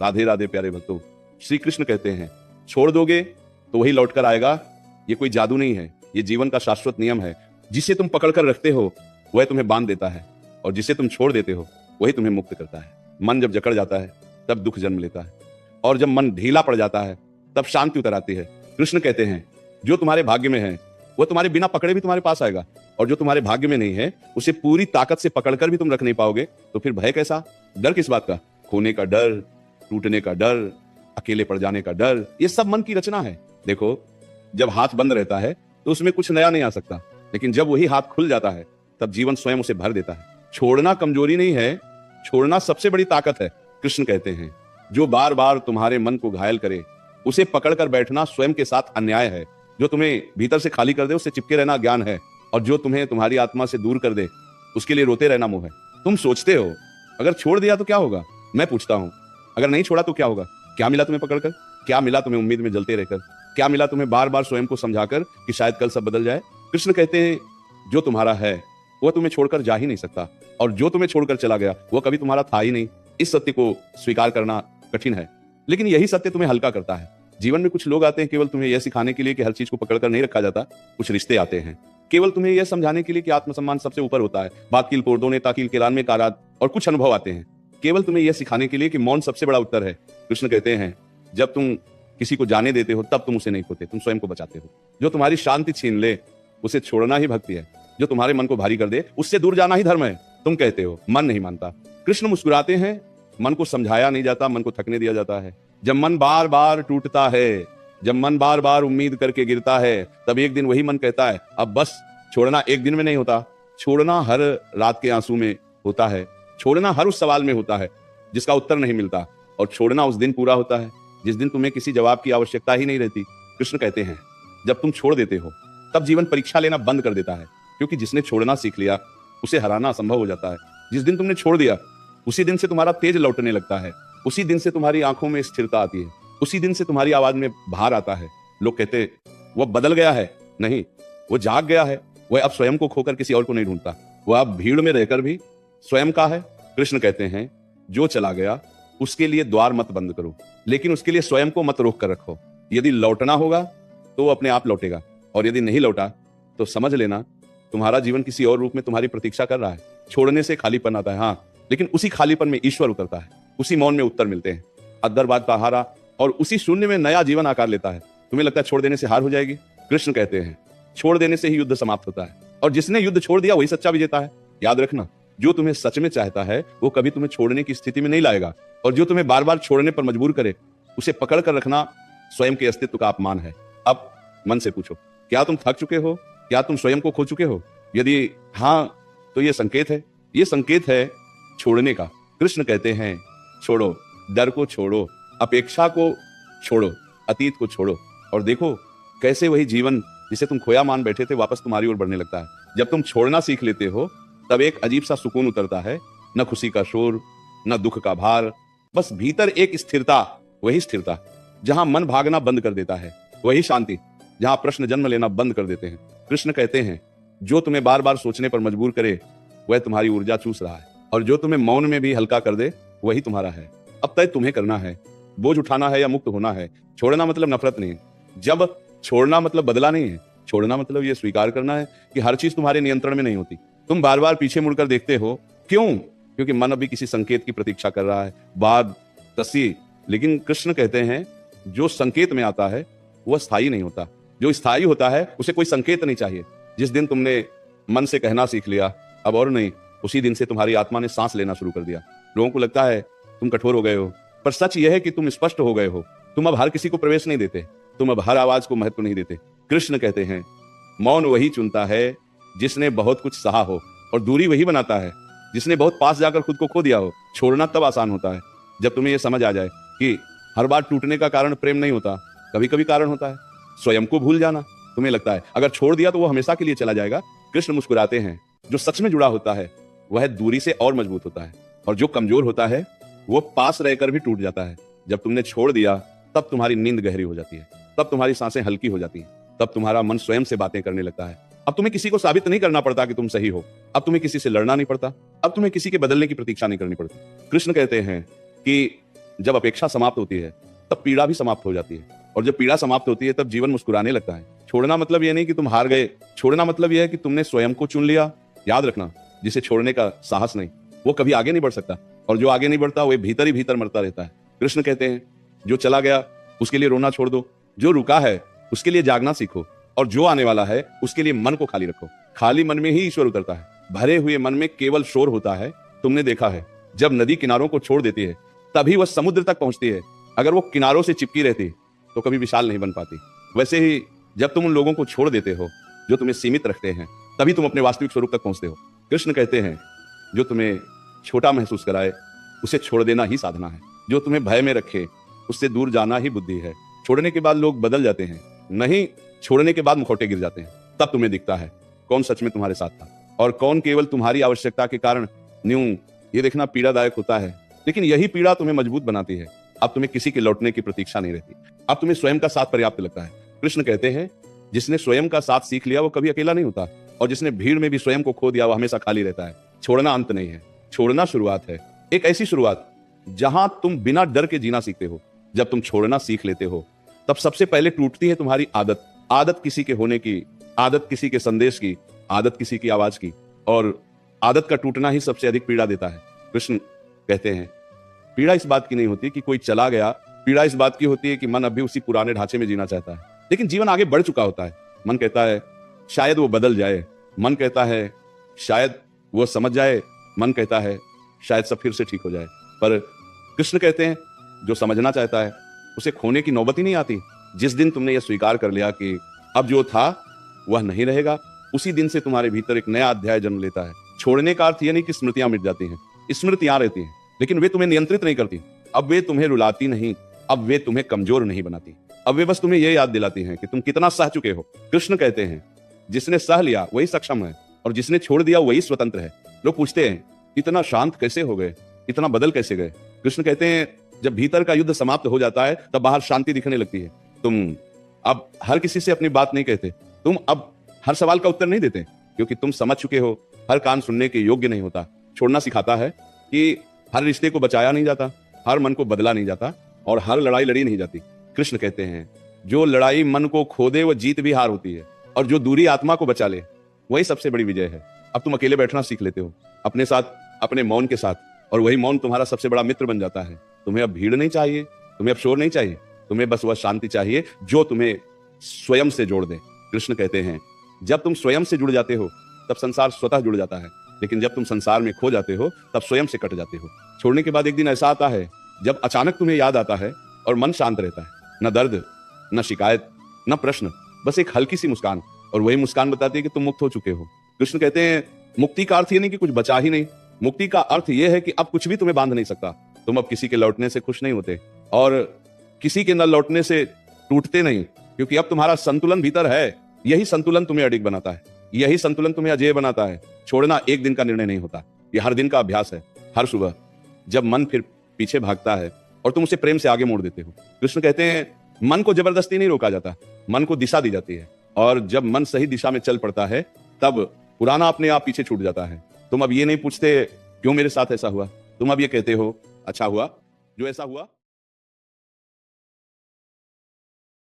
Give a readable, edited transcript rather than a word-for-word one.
राधे राधे प्यारे भक्तों, श्री कृष्ण कहते हैं छोड़ दोगे तो वही लौटकर आएगा। ये कोई जादू नहीं है, ये जीवन का शाश्वत नियम है। जिसे तुम पकड़ कर रखते हो वह तुम्हें बांध देता है, और जिसे तुम छोड़ देते हो वही तुम्हें मुक्त करता है। मन जब जकड़ जाता है तब दुख जन्म लेता है, और जब मन ढीला पड़ जाता है तब शांति उतर आती है। कृष्ण कहते हैं जो तुम्हारे भाग्य में है वह तुम्हारे बिना पकड़े भी तुम्हारे पास आएगा, और जो तुम्हारे भाग्य में नहीं है उसे पूरी ताकत से पकड़कर भी तुम रख नहीं पाओगे। तो फिर भय कैसा, डर किस बात का? खोने का डर, टूटने का डर, अकेले पड़ जाने का डर, ये सब मन की रचना है। देखो, जब हाथ बंद रहता है तो उसमें कुछ नया नहीं आ सकता, लेकिन जब वही हाथ खुल जाता है तब जीवन स्वयं उसे भर देता है। छोड़ना कमजोरी नहीं है, छोड़ना सबसे बड़ी ताकत है। कृष्ण कहते हैं जो बार बार तुम्हारे मन को घायल करे उसे पकड़कर बैठना स्वयं के साथ अन्याय है। जो तुम्हें भीतर से खाली कर दे उससे चिपके रहना ज्ञान है, और जो तुम्हें तुम्हारी आत्मा से दूर कर दे उसके लिए रोते रहना मोह है। तुम सोचते हो अगर छोड़ दिया तो क्या होगा, मैं पूछता हूं अगर नहीं छोड़ा तो क्या होगा? क्या मिला तुम्हें पकड़कर? क्या मिला तुम्हें उम्मीद में जलते रहकर? क्या मिला तुम्हें बार बार स्वयं को समझाकर कि शायद कल सब बदल जाए? कृष्ण कहते हैं जो तुम्हारा है वह तुम्हें छोड़कर जा ही नहीं सकता, और जो तुम्हें छोड़कर चला गया वह कभी तुम्हारा था ही नहीं। इस सत्य को स्वीकार करना कठिन है, लेकिन यही सत्य तुम्हें हल्का करता है। जीवन में कुछ लोग आते हैं केवल तुम्हें यह सिखाने के लिए कि हर चीज को पकड़कर नहीं रखा जाता। कुछ रिश्ते आते हैं केवल तुम्हें यह समझाने के लिए कि आत्मसम्मान सबसे ऊपर होता है। बात कील पोर्दोने ताकील केलान में कारात। और कुछ अनुभव आते हैं केवल तुम्हें यह सिखाने के लिए कि मौन सबसे बड़ा उत्तर है। कृष्ण कहते हैं जब तुम किसी को जाने देते हो तब तुम उसे नहीं खोते, तुम स्वयं को बचाते हो। जो तुम्हारी शांति छीन ले उसे छोड़ना ही भक्ति है। जो तुम्हारे मन को भारी कर दे उससे दूर जाना ही धर्म है। तुम कहते हो मन नहीं मानता। कृष्ण मुस्कुराते हैं मन को समझाया नहीं जाता, मन को थकने दिया जाता है। जब मन बार बार टूटता है, जब मन बार बार उम्मीद करके गिरता है, तब एक दिन वही मन कहता है अब बस। छोड़ना एक दिन में नहीं होता, छोड़ना हर रात के आंसू में होता है। छोड़ना हर उस सवाल में होता है जिसका उत्तर नहीं मिलता, और छोड़ना उस दिन पूरा होता है जिस दिन तुम्हें किसी जवाब की आवश्यकता ही नहीं रहती। कृष्ण कहते हैं जब तुम छोड़ देते हो तब जीवन परीक्षा लेना बंद कर देता है, क्योंकि जिसने छोड़ना सीख लिया उसे हराना असंभव हो जाता है। जिस दिन तुमने छोड़ दिया उसी दिन से तुम्हारा तेज लौटने लगता है, उसी दिन से तुम्हारी आंखों में स्थिरता आती है, उसी दिन से तुम्हारी आवाज में भार आता है। लोग कहते वह बदल गया है, नहीं, वो जाग गया है। वह अब स्वयं को खोकर किसी और को नहीं ढूंढता, वह अब भीड़ में रहकर भी स्वयं का है। कृष्ण कहते हैं जो चला गया उसके लिए द्वार मत बंद करो, लेकिन उसके लिए स्वयं को मत रोक कर रखो। यदि लौटना होगा तो वो अपने आप लौटेगा, और यदि नहीं लौटा तो समझ लेना तुम्हारा जीवन किसी और रूप में तुम्हारी प्रतीक्षा कर रहा है। छोड़ने से खालीपन आता है, हाँ, लेकिन उसी खालीपन में ईश्वर उतरता है, उसी मौन में उत्तर मिलते हैं। अद्दरबाद पहारा, और उसी शून्य में नया जीवन आकार लेता है। तुम्हें लगता है छोड़ देने से हार हो जाएगी? कृष्ण कहते हैं छोड़ देने से ही युद्ध समाप्त होता है, और जिसने युद्ध छोड़ दिया वही सच्चा विजेता है। याद रखना, जो तुम्हें सच में चाहता है वो कभी तुम्हें छोड़ने की स्थिति में नहीं लाएगा, और जो तुम्हें बार बार छोड़ने पर मजबूर करे उसे पकड़ कर रखना स्वयं के अस्तित्व का अपमान है। अब मन से पूछो, क्या तुम थक चुके हो? क्या तुम स्वयं को खो चुके हो? यदि हाँ तो ये संकेत है, ये संकेत है छोड़ने का। कृष्ण कहते हैं छोड़ो, डर को छोड़ो, अपेक्षा को छोड़ो, अतीत को छोड़ो, और देखो कैसे वही जीवन जिसे तुम खोया मान बैठे थे वापस तुम्हारी ओर बढ़ने लगता है। जब तुम छोड़ना सीख लेते हो तब एक अजीब सा सुकून उतरता है, न खुशी का शोर, न दुख का भार, बस भीतर एक स्थिरता। वही स्थिरता जहां मन भागना बंद कर देता है, वही शांति जहां प्रश्न जन्म लेना बंद कर देते हैं। कृष्ण कहते हैं जो तुम्हें बार बार सोचने पर मजबूर करे वह तुम्हारी ऊर्जा चूस रहा है, और जो तुम्हें मौन में भी हल्का कर दे वही तुम्हारा है। अब तय तुम्हें करना है, बोझ उठाना है या मुक्त होना है। छोड़ना मतलब नफरत नहीं है, जब छोड़ना मतलब बदला नहीं है। छोड़ना मतलब यह स्वीकार करना है कि हर चीज तुम्हारे नियंत्रण में नहीं होती। तुम बार बार पीछे मुड़कर देखते हो, क्यों? क्योंकि मन अभी किसी संकेत की प्रतीक्षा कर रहा है, बाद तसी। लेकिन कृष्ण कहते हैं जो संकेत में आता है वह स्थायी नहीं होता, जो स्थायी होता है उसे कोई संकेत नहीं चाहिए। जिस दिन तुमने मन से कहना सीख लिया अब और नहीं, उसी दिन से तुम्हारी आत्मा ने सांस लेना शुरू कर दिया। लोगों को लगता है तुम कठोर हो गए हो, पर सच यह है कि तुम स्पष्ट हो गए हो। तुम अब हर किसी को प्रवेश नहीं देते, तुम अब हर आवाज को महत्व नहीं देते। कृष्ण कहते हैं मौन वही चुनता है जिसने बहुत कुछ सहा हो, और दूरी वही बनाता है जिसने बहुत पास जाकर खुद को खो दिया हो। छोड़ना तब आसान होता है जब तुम्हें यह समझ आ जाए कि हर बार टूटने का कारण प्रेम नहीं होता, कभी कभी कारण होता है स्वयं को भूल जाना। तुम्हें लगता है अगर छोड़ दिया तो वो हमेशा के लिए चला जाएगा। कृष्ण मुस्कुराते हैं जो सच में जुड़ा होता है वह दूरी से और मजबूत होता है, और जो कमजोर होता है वो पास रहकर भी टूट जाता है। जब तुमने छोड़ दिया तब तुम्हारी नींद गहरी हो जाती है, तब तुम्हारी सांसें हल्की हो जाती हैं, तब तुम्हारा मन स्वयं से बातें करने लगता है। अब तुम्हें किसी को साबित नहीं करना पड़ता कि तुम सही हो, अब तुम्हें किसी से लड़ना नहीं पड़ता, अब तुम्हें किसी के बदलने की प्रतीक्षा नहीं करनी पड़ती। कृष्ण कहते हैं कि जब अपेक्षा समाप्त होती है तब पीड़ा भी समाप्त हो जाती है, और जब पीड़ा समाप्त होती है तब जीवन मुस्कुराने लगता है। छोड़ना मतलब यह नहीं कि तुम हार गए, छोड़ना मतलब यह है कि तुमने स्वयं को चुन लिया। याद रखना, जिसे छोड़ने का साहस नहीं वो कभी आगे नहीं बढ़ सकता, और जो आगे नहीं बढ़ता वो भीतर ही भीतर मरता रहता है। कृष्ण कहते हैं जो चला गया उसके लिए रोना छोड़ दो, जो रुका है उसके लिए जागना सीखो, और जो आने वाला है उसके लिए मन को खाली रखो। खाली मन में ही ईश्वर उतरता है, भरे हुए मन में केवल शोर होता है। तुमने देखा है जब नदी किनारों को छोड़ देती है तभी वह समुद्र तक पहुंचती है, अगर वो किनारों से चिपकी रहती तो कभी विशाल नहीं बन पाती। वैसे ही जब तुम उन लोगों को छोड़ देते हो जो तुम्हें सीमित रखते हैं, तभी तुम अपने वास्तविक स्वरूप तक पहुंचते हो। कृष्ण कहते हैं जो तुम्हें छोटा महसूस कराए उसे छोड़ देना ही साधना है, जो तुम्हें भय में रखे उससे दूर जाना ही बुद्धि है। छोड़ने के बाद लोग बदल जाते हैं, नहीं छोड़ने के बाद मुखौटे गिर जाते हैं। तब तुम्हें दिखता है कौन सच में तुम्हारे साथ था और कौन केवल तुम्हारी आवश्यकता के कारण न्यूं। ये देखना पीड़ादायक होता है, लेकिन यही पीड़ा तुम्हें मजबूत बनाती है। अब तुम्हें किसी के लौटने की प्रतीक्षा नहीं रहती, अब तुम्हें स्वयं का साथ पर्याप्त लगता है। कृष्ण कहते हैं जिसने स्वयं का साथ सीख लिया वो कभी अकेला नहीं होता, और जिसने भीड़ में भी स्वयं को खो दिया वो हमेशा खाली रहता है। छोड़ना अंत नहीं है, छोड़ना शुरुआत है, एक ऐसी शुरुआत जहां तुम बिना डर के जीना सीखते हो। जब तुम छोड़ना सीख लेते हो तब सबसे पहले टूटती है तुम्हारी आदत। आदत किसी के होने की, आदत किसी के संदेश की, आदत किसी की आवाज की, और आदत का टूटना ही सबसे अधिक पीड़ा देता है। कृष्ण कहते हैं पीड़ा इस बात की नहीं होती कि कोई चला गया, पीड़ा इस बात की होती है कि मन अभी उसी पुराने ढांचे में जीना चाहता है, लेकिन जीवन आगे बढ़ चुका होता है। मन कहता है शायद वो बदल जाए, मन कहता है शायद वो समझ जाए, मन कहता है शायद सब फिर से ठीक हो जाए। पर कृष्ण कहते हैं जो समझना चाहता है उसे खोने की नौबत ही नहीं आती। जिस दिन तुमने यह स्वीकार कर लिया कि अब जो था वह नहीं रहेगा, उसी दिन से तुम्हारे भीतर एक नया अध्याय जन्म लेता है। छोड़ने का अर्थ यह नहीं कि स्मृतियां मिट जाती हैं, स्मृतियां रहती हैं, लेकिन वे तुम्हें नियंत्रित नहीं करती। अब वे तुम्हें रुलाती नहीं, अब वे तुम्हें कमजोर नहीं बनाती, अब वे बस तुम्हें यह याद दिलाती हैं कि तुम कितना सह चुके हो। कृष्ण कहते हैं जिसने सह लिया वही सक्षम है, और जिसने छोड़ दिया वही स्वतंत्र है। लोग पूछते हैं इतना शांत कैसे हो गए, इतना बदल कैसे गए। कृष्ण कहते हैं जब भीतर का युद्ध समाप्त हो जाता है तब बाहर शांति दिखने लगती है। तुम अब हर किसी से अपनी बात नहीं कहते, तुम अब हर सवाल का उत्तर नहीं देते, क्योंकि तुम समझ चुके हो हर कान सुनने के योग्य नहीं होता। छोड़ना सिखाता है कि हर रिश्ते को बचाया नहीं जाता, हर मन को बदला नहीं जाता, और हर लड़ाई लड़ी नहीं जाती। कृष्ण कहते हैं जो लड़ाई मन को खो दे वो जीत भी हार होती है, और जो दूरी आत्मा को बचा ले वही सबसे बड़ी विजय है। अब तुम अकेले बैठना सीख लेते हो अपने साथ, अपने मौन के साथ, और वही मौन तुम्हारा सबसे बड़ा मित्र बन जाता है। तुम्हें अब भीड़ नहीं चाहिए, तुम्हें अब शोर नहीं चाहिए, तुम्हें बस वह शांति चाहिए जो तुम्हें स्वयं से जोड़ दे। कृष्ण कहते हैं जब तुम स्वयं से जुड़ जाते हो तब संसार स्वतः जुड़ जाता है, लेकिन जब तुम संसार में खो जाते हो तब स्वयं से कट जाते हो। छोड़ने के बाद एक दिन ऐसा आता है जब अचानक तुम्हें याद आता है और मन शांत रहता है। न दर्द, न शिकायत, न प्रश्न, बस एक हल्की सी मुस्कान, और वही मुस्कान बताती है कि तुम मुक्त हो चुके हो। कृष्ण कहते हैं मुक्ति का अर्थ ये नहीं कि कुछ बचा ही नहीं, मुक्ति का अर्थ यह है कि अब कुछ भी तुम्हें बांध नहीं सकता। तुम अब किसी के लौटने से खुश नहीं होते, और किसी के न लौटने से टूटते नहीं, क्योंकि अब तुम्हारा संतुलन भीतर है। यही संतुलन तुम्हें अडिग बनाता है, यही संतुलन तुम्हें अजेय बनाता है। छोड़ना एक दिन का निर्णय नहीं होता, यह हर दिन का अभ्यास है। हर सुबह जब मन फिर पीछे भागता है और तुम उसे प्रेम से आगे मोड़ देते हो। कृष्ण कहते हैं मन को जबरदस्ती नहीं रोका जाता, मन को दिशा दी जाती है, और जब मन सही दिशा में चल पड़ता है तब पुराना अपने आप पीछे छूट जाता है। तुम अब ये नहीं पूछते क्यों मेरे साथ ऐसा हुआ, तुम अब ये कहते हो अच्छा हुआ जो ऐसा हुआ।